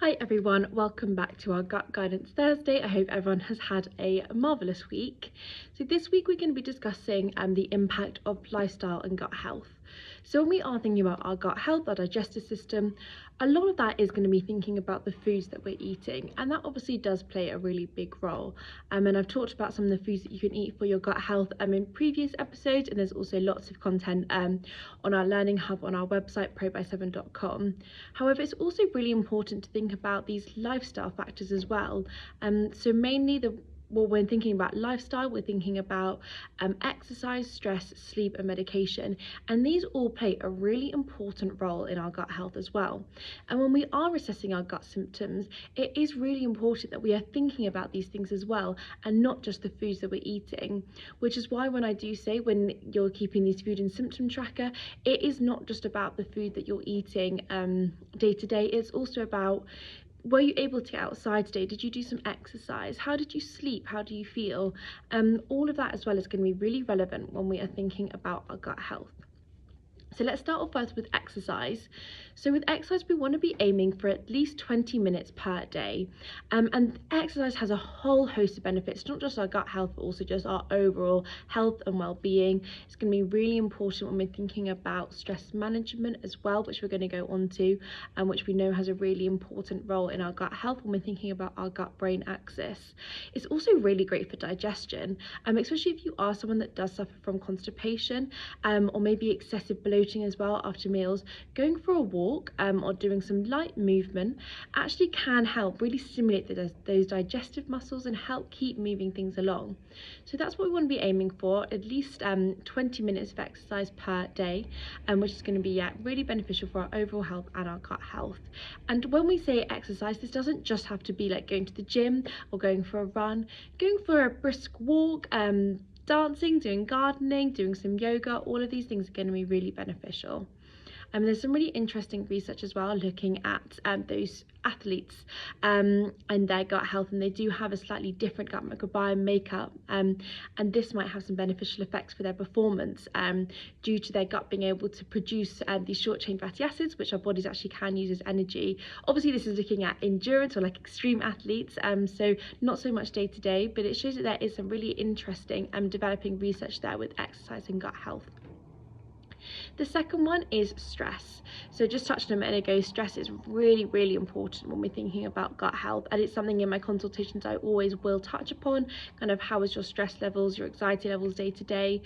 Hi everyone, welcome back to our Gut Guidance Thursday. I hope everyone has had a marvellous week. So this week we're going to be discussing the impact of lifestyle and gut health. So when we are thinking about our gut health, our digestive system, a lot of that is going to be thinking about the foods that we're eating, and that obviously does play a really big role. And I've talked about some of the foods that you can eat for your gut health in previous episodes, and there's also lots of content on our learning hub on our website probio7.com. However, it's also really important to think about these lifestyle factors as well. So mainly when thinking about lifestyle, we're thinking about exercise, stress, sleep and medication, and these all play a really important role in our gut health as well. And when we are assessing our gut symptoms, it is really important that we are thinking about these things as well, and not just the foods that we're eating, which is why when I do say when you're keeping these food and symptom tracker, it is not just about the food that you're eating day to day. It's also about, were you able to get outside today? Did you do some exercise? How did you sleep? How do you feel? All of that as well is going to be really relevant when we are thinking about our gut health. So let's start off first with exercise. So with exercise, we want to be aiming for at least 20 minutes per day. And exercise has a whole host of benefits, not just our gut health, but also just our overall health and well-being. It's going to be really important when we're thinking about stress management as well, which we're going to go on to, and which we know has a really important role in our gut health when we're thinking about our gut-brain axis. It's also really great for digestion, especially if you are someone that does suffer from constipation or maybe excessive bloating as well after meals. Going for a walk or doing some light movement actually can help really stimulate those digestive muscles and help keep moving things along. So that's what we want to be aiming for, at least 20 minutes of exercise per day, which is going to be really beneficial for our overall health and our gut health. And when we say exercise, this doesn't just have to be like going to the gym or going for a run. Going for a brisk walk, dancing, doing gardening, doing some yoga, all of these things are going to be really beneficial. There's some really interesting research as well looking at those athletes and their gut health, and they do have a slightly different gut microbiome makeup, and this might have some beneficial effects for their performance due to their gut being able to produce these short chain fatty acids, which our bodies actually can use as energy. Obviously this is looking at endurance or like extreme athletes, so not so much day to day, but it shows that there is some really interesting developing research there with exercise and gut health. The second one is stress. So just touched on a minute ago, stress is really, really important when we're thinking about gut health, and it's something in my consultations I always will touch upon, kind of how is your stress levels, your anxiety levels day to day,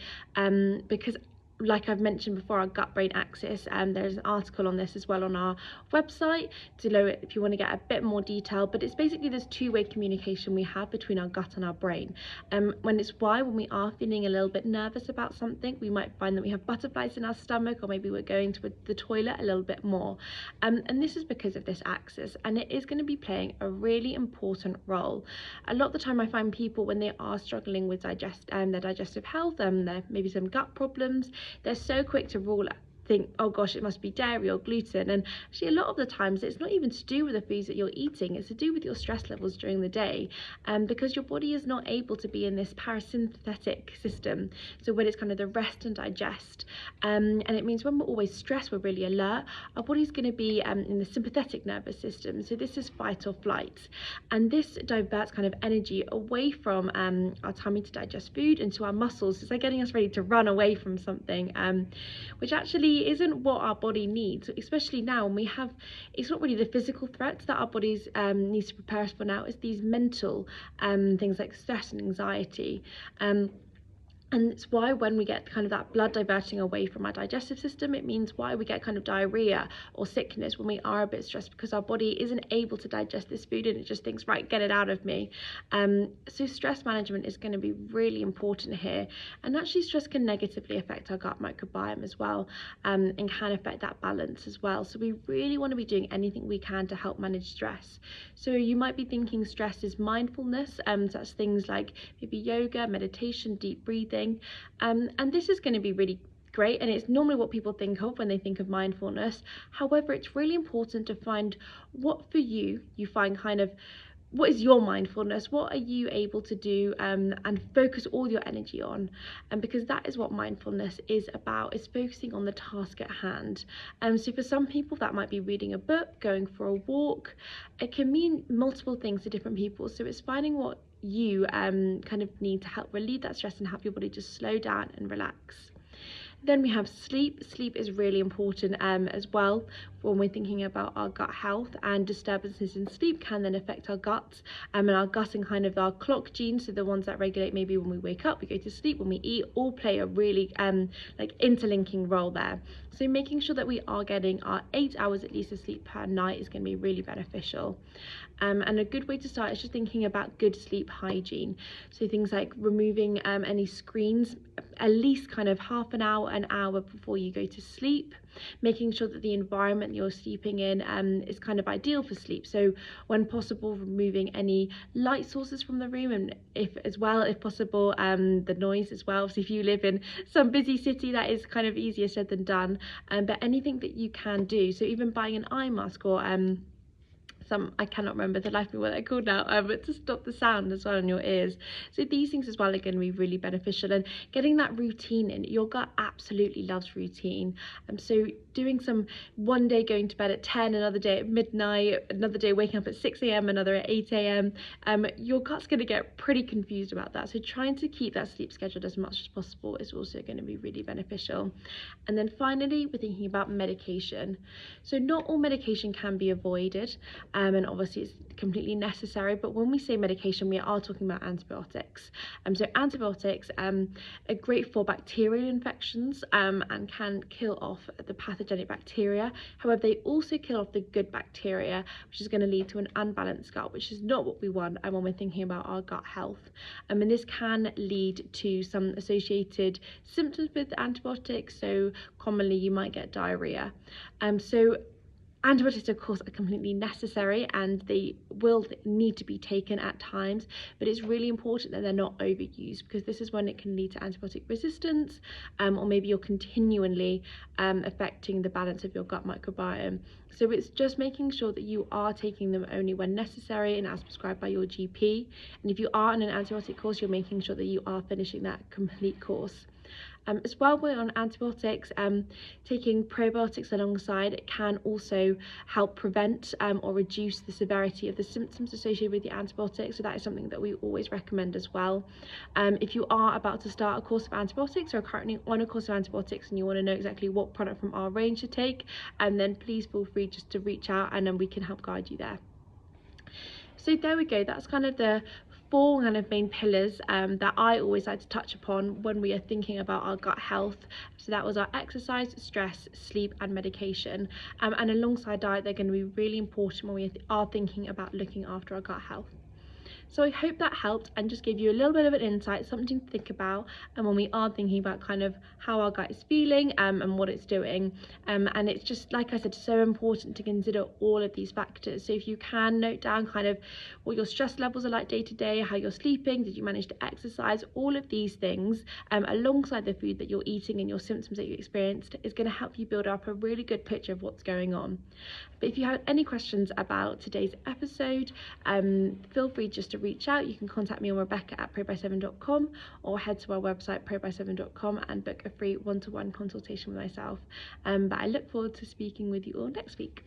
because like I've mentioned before, our gut-brain axis, there's an article on this as well on our website below it if you want to get a bit more detail, but it's basically this two-way communication we have between our gut and our brain. When we are feeling a little bit nervous about something, we might find that we have butterflies in our stomach, or maybe we're going to the toilet a little bit more, and this is because of this axis, and it is going to be playing a really important role. A lot of the time I find people, when they are struggling with their digestive health, there maybe some gut problems, they're so quick to think, oh gosh, it must be dairy or gluten, and actually a lot of the times it's not even to do with the foods that you're eating, it's to do with your stress levels during the day, because your body is not able to be in this parasympathetic system, so when it's kind of the rest and digest, and it means when we're always stressed, we're really alert, our body's going to be in the sympathetic nervous system, so this is fight or flight, and this diverts kind of energy away from our tummy to digest food into our muscles. It's like getting us ready to run away from something, which actually isn't what our body needs, especially now when we have, it's not really the physical threats that our bodies needs to prepare us for now, it's these mental things like stress and anxiety. And it's why when we get kind of that blood diverting away from our digestive system, it means why we get kind of diarrhea or sickness when we are a bit stressed, because our body isn't able to digest this food and it just thinks, right, get it out of me. So stress management is going to be really important here, and actually stress can negatively affect our gut microbiome as well, and can affect that balance as well. So we really want to be doing anything we can to help manage stress. So you might be thinking stress is mindfulness, so that's things like maybe yoga, meditation, deep breathing. And this is going to be really great, and it's normally what people think of when they think of mindfulness. However, it's really important to find what for you find kind of what is your mindfulness? What are you able to do and focus all your energy on? And because that is what mindfulness is about, is focusing on the task at hand. So for some people that might be reading a book, going for a walk. It can mean multiple things to different people. So it's finding what you kind of need to help relieve that stress and help your body just slow down and relax. Then we have sleep. Sleep is really important as well when we're thinking about our gut health, and disturbances in sleep can then affect our guts and our gut and kind of our clock genes, so the ones that regulate maybe when we wake up, we go to sleep, when we eat, all play a really like interlinking role there. So making sure that we are getting our 8 hours at least of sleep per night is going to be really beneficial. And a good way to start is just thinking about good sleep hygiene. So things like removing any screens at least kind of half an hour before you go to sleep, making sure that the environment you're sleeping in is kind of ideal for sleep. So when possible, removing any light sources from the room, and if possible, the noise as well. So if you live in some busy city, that is kind of easier said than done. But anything that you can do, so even buying an eye mask or I cannot remember the life of me what they're called now, but to stop the sound as well in your ears. So these things as well are going to be really beneficial, and getting that routine in. Your gut absolutely loves routine. So doing some one day going to bed at 10, another day at midnight, another day waking up at 6 a.m, another at 8 a.m, your gut's going to get pretty confused about that. So trying to keep that sleep scheduled as much as possible is also going to be really beneficial. And then finally, we're thinking about medication. So not all medication can be avoided. And obviously it's completely necessary, but when we say medication, we are talking about antibiotics. So antibiotics are great for bacterial infections and can kill off the pathogenic bacteria. However, they also kill off the good bacteria, which is going to lead to an unbalanced gut, which is not what we want when we're thinking about our gut health. And this can lead to some associated symptoms with antibiotics. So commonly you might get diarrhea. So antibiotics, of course, are completely necessary and they will need to be taken at times, but it's really important that they're not overused, because this is when it can lead to antibiotic resistance, or maybe you're continually affecting the balance of your gut microbiome. So it's just making sure that you are taking them only when necessary and as prescribed by your GP. And if you are on an antibiotic course, you're making sure that you are finishing that complete course. As well, we're on antibiotics, taking probiotics alongside it can also help prevent or reduce the severity of the symptoms associated with the antibiotics. So that is something that we always recommend as well. If you are about to start a course of antibiotics or are currently on a course of antibiotics and you want to know exactly what product from our range to take, then please feel free just to reach out and then we can help guide you there. So there we go, that's kind of the 4 kind of main pillars that I always like to touch upon when we are thinking about our gut health. So that was our exercise, stress, sleep and medication. And alongside diet, they're going to be really important when we are thinking about looking after our gut health. So I hope that helped and just gave you a little bit of an insight, something to think about, and when we are thinking about kind of how our gut is feeling and what it's doing. And it's just, like I said, so important to consider all of these factors. So if you can note down kind of what your stress levels are like day to day, how you're sleeping, did you manage to exercise, all of these things alongside the food that you're eating and your symptoms that you experienced is going to help you build up a really good picture of what's going on. But if you have any questions about today's episode, feel free just to reach out. You can contact me on rebecca@probio7.com or head to our website probio7.com and book a free one-to-one consultation with myself. But I look forward to speaking with you all next week.